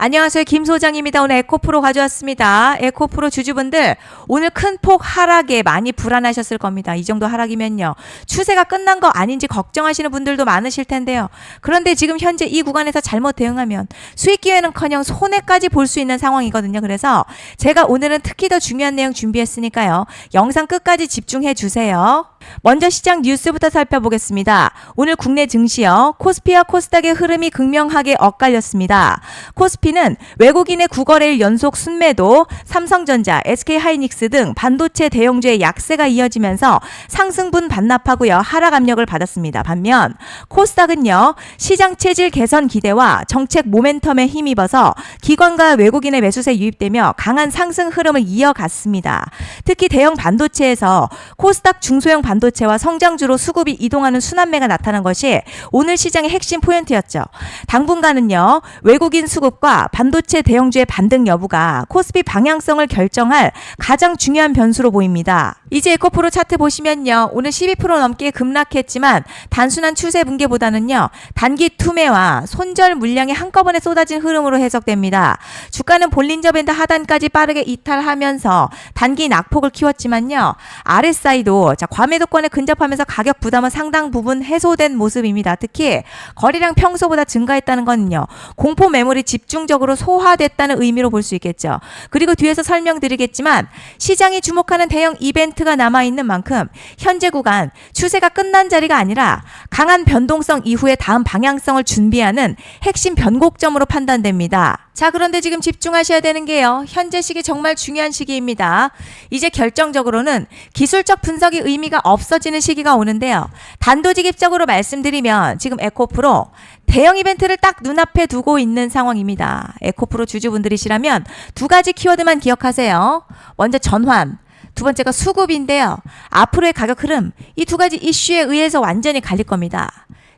안녕하세요. 김 소장입니다. 오늘 에코프로 가져왔습니다. 에코프로 주주분들 오늘 큰 폭 하락에 많이 불안하셨을 겁니다. 이 정도 하락이면요. 추세가 끝난 거 아닌지 걱정하시는 분들도 많으실 텐데요. 그런데 지금 현재 이 구간에서 잘못 대응하면 수익 기회는커녕 손해까지 볼 수 있는 상황이거든요. 그래서 제가 오늘은 특히 더 중요한 내용 준비했으니까요. 영상 끝까지 집중해 주세요. 먼저 시장 뉴스부터 살펴보겠습니다. 오늘 국내 증시요. 코스피와 코스닥의 흐름이 극명하게 엇갈렸습니다. 코스피는 외국인의 9거래일 연속 순매도, 삼성전자, SK하이닉스 등 반도체 대형주의 약세가 이어지면서 상승분 반납하고요. 하락 압력을 받았습니다. 반면 코스닥은요. 시장 체질 개선 기대와 정책 모멘텀에 힘입어서 기관과 외국인의 매수세 유입되며 강한 상승 흐름을 이어갔습니다. 특히 대형 반도체에서 코스닥 중소형 반도체와 성장주로 수급이 이동하는 순환매가 나타난 것이 오늘 시장의 핵심 포인트였죠. 당분간은요. 외국인 수급과 반도체 대형주의 반등 여부가 코스피 방향성을 결정할 가장 중요한 변수로 보입니다. 이제 에코프로 차트 보시면요. 오늘 12% 넘게 급락했지만 단순한 추세 붕괴보다는요. 단기 투매와 손절 물량이 한꺼번에 쏟아진 흐름으로 해석됩니다. 주가는 볼린저 밴드 하단까지 빠르게 이탈하면서 단기 낙폭을 키웠지만요. RSI도 과매도권에 근접하면서 가격 부담은 상당 부분 해소된 모습입니다. 특히 거래량 평소보다 증가했다는 건요. 공포 매물이 집중적으로 소화됐다는 의미로 볼 수 있겠죠. 그리고 뒤에서 설명드리겠지만 시장이 주목하는 대형 이벤트가 남아있는 만큼 현재 구간 추세가 끝난 자리가 아니라 강한 변동성 이후에 다음 방향성을 준비하는 핵심 변곡점으로 판단됩니다. 자, 그런데 지금 집중하셔야 되는 게요. 현재 시기 정말 중요한 시기입니다. 이제 결정적으로는 기술적 분석이 의미가 없어지는 시기가 오는데요. 단도직입적으로 말씀드리면 지금 에코프로 대형 이벤트를 딱 눈앞에 두고 있는 상황입니다. 에코프로 주주분들이시라면 두 가지 키워드만 기억하세요. 먼저 전환, 두 번째가 수급인데요. 앞으로의 가격 흐름, 이 두 가지 이슈에 의해서 완전히 갈릴 겁니다.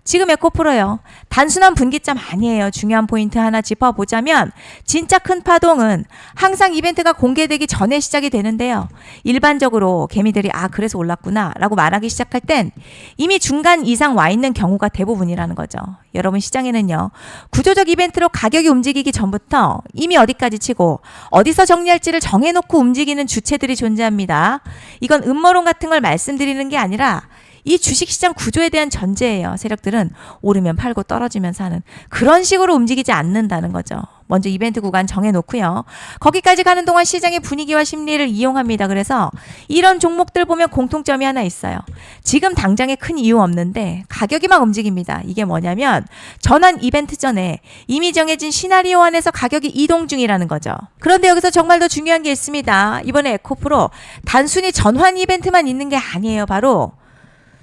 지금 에코프로요. 단순한 분기점 아니에요. 중요한 포인트 하나 짚어보자면 진짜 큰 파동은 항상 이벤트가 공개되기 전에 시작이 되는데요. 일반적으로 개미들이 그래서 올랐구나 라고 말하기 시작할 땐 이미 중간 이상 와 있는 경우가 대부분이라는 거죠. 여러분 시장에는요. 구조적 이벤트로 가격이 움직이기 전부터 이미 어디까지 치고 어디서 정리할지를 정해놓고 움직이는 주체들이 존재합니다. 이건 음모론 같은 걸 말씀드리는 게 아니라 이 주식시장 구조에 대한 전제예요. 세력들은 오르면 팔고 떨어지면 사는 그런 식으로 움직이지 않는다는 거죠. 먼저 이벤트 구간 정해놓고요. 거기까지 가는 동안 시장의 분위기와 심리를 이용합니다. 그래서 이런 종목들 보면 공통점이 하나 있어요. 지금 당장에 큰 이유 없는데 가격이 막 움직입니다. 이게 뭐냐면 전환 이벤트 전에 이미 정해진 시나리오 안에서 가격이 이동 중이라는 거죠. 그런데 여기서 정말 더 중요한 게 있습니다. 이번에 에코프로 단순히 전환 이벤트만 있는 게 아니에요. 바로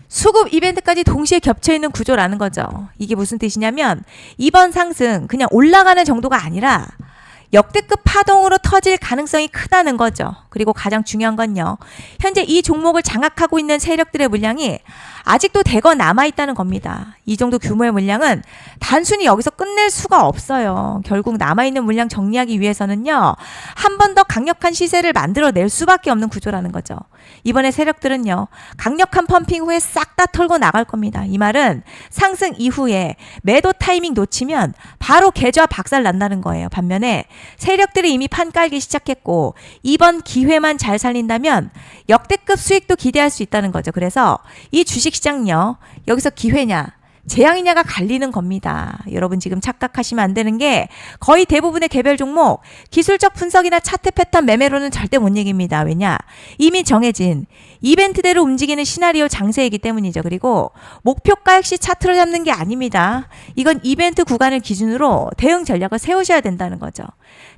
수급 이벤트까지 동시에 겹쳐있는 구조라는 거죠. 이게 무슨 뜻이냐면 이번 상승 그냥 올라가는 정도가 아니라 역대급 파동으로 터질 가능성이 크다는 거죠. 그리고 가장 중요한 건요. 현재 이 종목을 장악하고 있는 세력들의 물량이 아직도 대거 남아있다는 겁니다. 이 정도 규모의 물량은 단순히 여기서 끝낼 수가 없어요. 결국 남아있는 물량 정리하기 위해서는요. 한 번 더 강력한 시세를 만들어낼 수밖에 없는 구조라는 거죠. 이번에 세력들은요. 강력한 펌핑 후에 싹 다 털고 나갈 겁니다. 이 말은 상승 이후에 매도 타이밍 놓치면 바로 계좌 박살 난다는 거예요. 반면에 세력들이 이미 판 깔기 시작했고 이번 기회만 잘 살린다면 역대급 수익도 기대할 수 있다는 거죠. 그래서 이 주식시장요. 여기서 기회냐 재앙이냐가 갈리는 겁니다. 여러분 지금 착각하시면 안 되는 게 거의 대부분의 개별 종목 기술적 분석이나 차트 패턴 매매로는 절대 못 이깁니다. 왜냐? 이미 정해진 이벤트대로 움직이는 시나리오 장세이기 때문이죠. 그리고 목표가 역시 차트로 잡는 게 아닙니다. 이건 이벤트 구간을 기준으로 대응 전략을 세우셔야 된다는 거죠.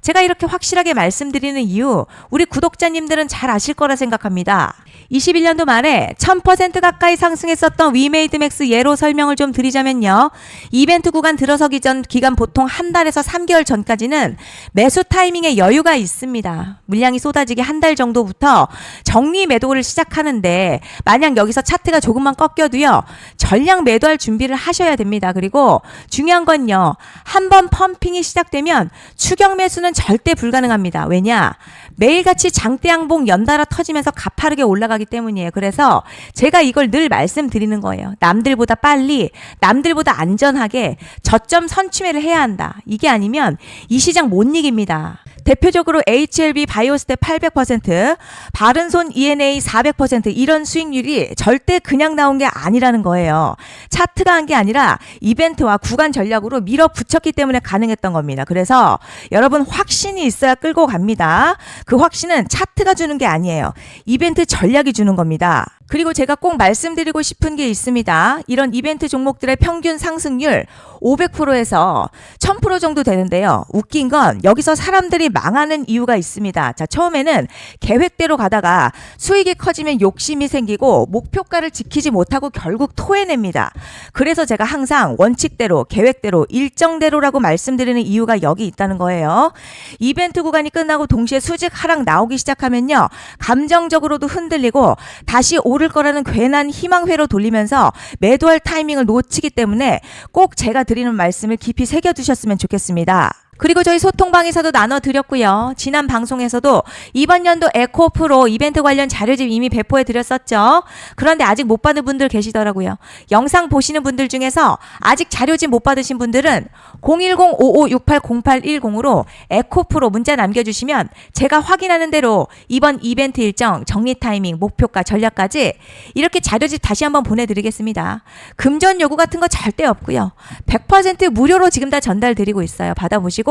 제가 이렇게 확실하게 말씀드리는 이유 우리 구독자님들은 잘 아실 거라 생각합니다. 21년도 말에 1000% 가까이 상승했었던 위메이드맥스 예로 설명을 좀 드리자면요. 이벤트 구간 들어서기 전 기간 보통 한 달에서 3개월 전까지는 매수 타이밍에 여유가 있습니다. 물량이 쏟아지기 한 달 정도부터 정리 매도를 시작하는데 만약 여기서 차트가 조금만 꺾여도요. 전량 매도할 준비를 하셔야 됩니다. 그리고 중요한 건요. 한번 펌핑이 시작되면 추격 매수는 절대 불가능합니다. 왜냐? 매일같이 장대양봉 연달아 터지면서 가파르게 올라가기 때문이에요. 그래서 제가 이걸 늘 말씀드리는 거예요. 남들보다 빨리 남들보다 안전하게 저점 선취매를 해야 한다. 이게 아니면 이 시장 못 이깁니다. 대표적으로 HLB 바이오스텝 800%, 바른손 ENA 400% 이런 수익률이 절대 그냥 나온 게 아니라는 거예요. 차트가 한 게 아니라 이벤트와 구간 전략으로 밀어붙였기 때문에 가능했던 겁니다. 그래서 여러분 확신이 있어야 끌고 갑니다. 그 확신은 차트가 주는 게 아니에요. 이벤트 전략이 주는 겁니다. 그리고 제가 꼭 말씀드리고 싶은 게 있습니다. 이런 이벤트 종목들의 평균 상승률 500%에서 1000% 정도 되는데요. 웃긴 건 여기서 사람들이 망하는 이유가 있습니다. 자, 처음에는 계획대로 가다가 수익이 커지면 욕심이 생기고 목표가를 지키지 못하고 결국 토해냅니다. 그래서 제가 항상 원칙대로, 계획대로, 일정대로라고 말씀드리는 이유가 여기 있다는 거예요. 이벤트 구간이 끝나고 동시에 수직 하락 나오기 시작하면요. 감정적으로도 흔들리고 다시 오를 거라는 괜한 희망회로 돌리면서 매도할 타이밍을 놓치기 때문에 꼭 제가 드리는 말씀을 깊이 새겨두셨으면 좋겠습니다. 그리고 저희 소통방에서도 나눠드렸고요. 지난 방송에서도 이번 연도 에코프로 이벤트 관련 자료집 이미 배포해드렸었죠. 그런데 아직 못 받은 분들 계시더라고요. 영상 보시는 분들 중에서 아직 자료집 못 받으신 분들은 010-5568-0810으로 에코프로 문자 남겨주시면 제가 확인하는 대로 이번 이벤트 일정, 정리 타이밍, 목표가, 전략까지 이렇게 자료집 다시 한번 보내드리겠습니다. 금전 요구 같은 거 절대 없고요. 100% 무료로 지금 다 전달드리고 있어요. 받아보시고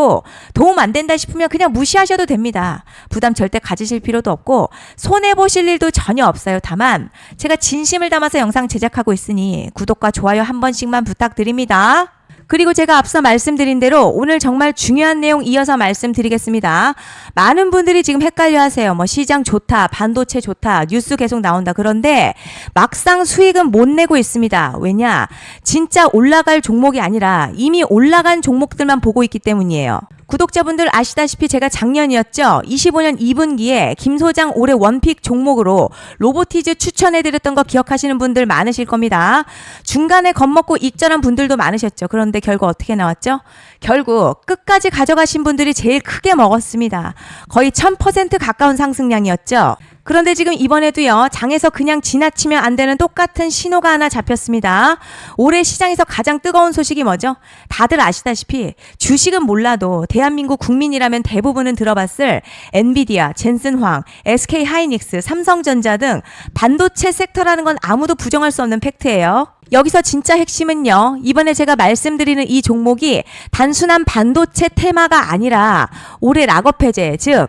도움 안 된다 싶으면 그냥 무시하셔도 됩니다. 부담 절대 가지실 필요도 없고 손해보실 일도 전혀 없어요. 다만 제가 진심을 담아서 영상 제작하고 있으니 구독과 좋아요 한 번씩만 부탁드립니다. 그리고 제가 앞서 말씀드린 대로 오늘 정말 중요한 내용 이어서 말씀드리겠습니다. 많은 분들이 지금 헷갈려 하세요. 뭐 시장 좋다, 반도체 좋다, 뉴스 계속 나온다. 그런데 막상 수익은 못 내고 있습니다. 왜냐? 진짜 올라갈 종목이 아니라 이미 올라간 종목들만 보고 있기 때문이에요. 구독자분들 아시다시피 제가 작년이었죠. 25년 2분기에 김 소장 올해 원픽 종목으로 로보티즈 추천해드렸던 거 기억하시는 분들 많으실 겁니다. 중간에 겁먹고 익절한 분들도 많으셨죠. 그런데 결국 어떻게 나왔죠? 결국 끝까지 가져가신 분들이 제일 크게 먹었습니다. 거의 1000% 가까운 상승량이었죠. 그런데 지금 이번에도요, 장에서 그냥 지나치면 안 되는 똑같은 신호가 하나 잡혔습니다. 올해 시장에서 가장 뜨거운 소식이 뭐죠? 다들 아시다시피 주식은 몰라도 대한민국 국민이라면 대부분은 들어봤을 엔비디아, 젠슨황, SK 하이닉스, 삼성전자 등 반도체 섹터라는 건 아무도 부정할 수 없는 팩트예요. 여기서 진짜 핵심은요, 이번에 제가 말씀드리는 이 종목이 단순한 반도체 테마가 아니라 올해 락업 해제, 즉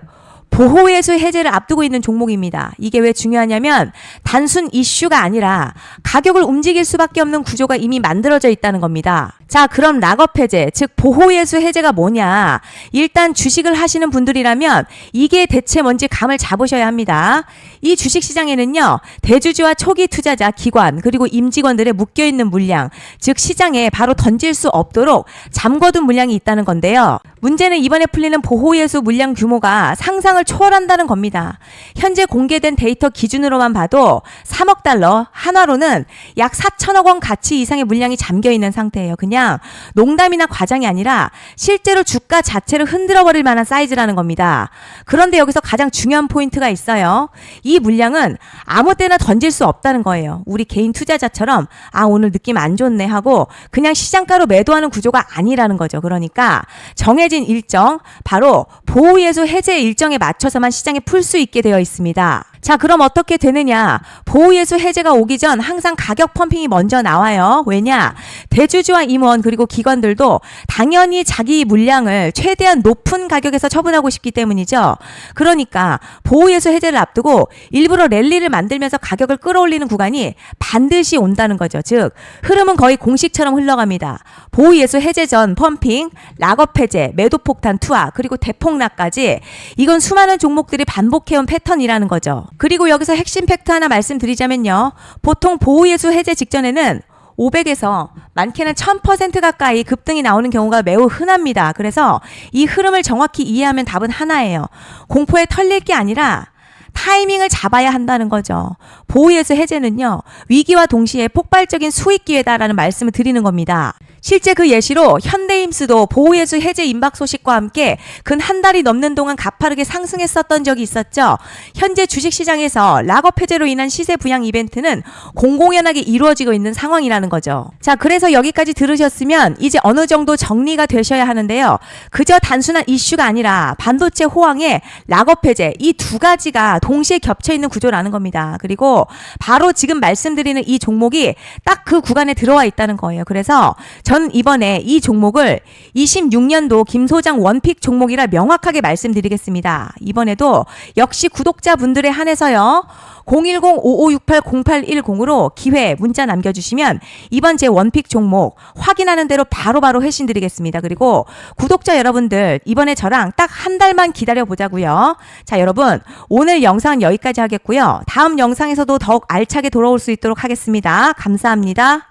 보호예수 해제를 앞두고 있는 종목입니다. 이게 왜 중요하냐면 단순 이슈가 아니라 가격을 움직일 수밖에 없는 구조가 이미 만들어져 있다는 겁니다. 자, 그럼 락업 해제, 즉 보호예수 해제가 뭐냐? 일단 주식을 하시는 분들이라면 이게 대체 뭔지 감을 잡으셔야 합니다. 이 주식시장에는요, 대주주와 초기 투자자, 기관, 그리고 임직원들의 묶여있는 물량, 즉 시장에 바로 던질 수 없도록 잠궈둔 물량이 있다는 건데요. 문제는 이번에 풀리는 보호예수 물량 규모가 상상을 초월한다는 겁니다. 현재 공개된 데이터 기준으로만 봐도 3억 달러, 한화로는 약 4천억 원 가치 이상의 물량이 잠겨있는 상태예요. 그냥 농담이나 과장이 아니라 실제로 주가 자체를 흔들어버릴 만한 사이즈라는 겁니다. 그런데 여기서 가장 중요한 포인트가 있어요. 이 물량은 아무 때나 던질 수 없다는 거예요. 우리 개인 투자자처럼 오늘 느낌 안 좋네 하고 그냥 시장가로 매도하는 구조가 아니라는 거죠. 그러니까 정해진 일정, 바로 보호예수 해제 일정에 맞춰서만 시장에 풀 수 있게 되어 있습니다. 자, 그럼 어떻게 되느냐? 보호예수 해제가 오기 전 항상 가격 펌핑이 먼저 나와요. 왜냐? 대주주와 임원 그리고 기관들도 당연히 자기 물량을 최대한 높은 가격에서 처분하고 싶기 때문이죠. 그러니까 보호예수 해제를 앞두고 일부러 랠리를 만들면서 가격을 끌어올리는 구간이 반드시 온다는 거죠. 즉 흐름은 거의 공식처럼 흘러갑니다. 보호예수 해제 전 펌핑, 락업 해제, 매도 폭탄 투하, 그리고 대폭락까지 이건 수많은 종목들이 반복해온 패턴이라는 거죠. 그리고 여기서 핵심 팩트 하나 말씀드리자면요. 보통 보호예수 해제 직전에는 500에서 많게는 1000% 가까이 급등이 나오는 경우가 매우 흔합니다. 그래서 이 흐름을 정확히 이해하면 답은 하나예요. 공포에 털릴 게 아니라 타이밍을 잡아야 한다는 거죠. 보호예수 해제는요, 위기와 동시에 폭발적인 수익 기회다라는 말씀을 드리는 겁니다. 실제 그 예시로 현대임수도 보호예수 해제 임박 소식과 함께 근 한 달이 넘는 동안 가파르게 상승했었던 적이 있었죠. 현재 주식시장에서 락업 해제로 인한 시세 부양 이벤트는 공공연하게 이루어지고 있는 상황이라는 거죠. 자, 그래서 여기까지 들으셨으면 이제 어느 정도 정리가 되셔야 하는데요. 그저 단순한 이슈가 아니라 반도체 호황에 락업 해제, 이 두 가지가 동시에 겹쳐 있는 구조라는 겁니다. 그리고 바로 지금 말씀드리는 이 종목이 딱 그 구간에 들어와 있다는 거예요. 그래서 전 이번에 이 종목을 26년도 김 소장 원픽 종목이라 명확하게 말씀드리겠습니다. 이번에도 역시 구독자분들에 한해서요. 010-5568-0810으로 기회 문자 남겨주시면 이번 제 원픽 종목 확인하는 대로 바로바로 회신 드리겠습니다. 그리고 구독자 여러분들 이번에 저랑 딱 한 달만 기다려보자고요. 자, 여러분 오늘 영상 여기까지 하겠고요. 다음 영상에서도 더욱 알차게 돌아올 수 있도록 하겠습니다. 감사합니다.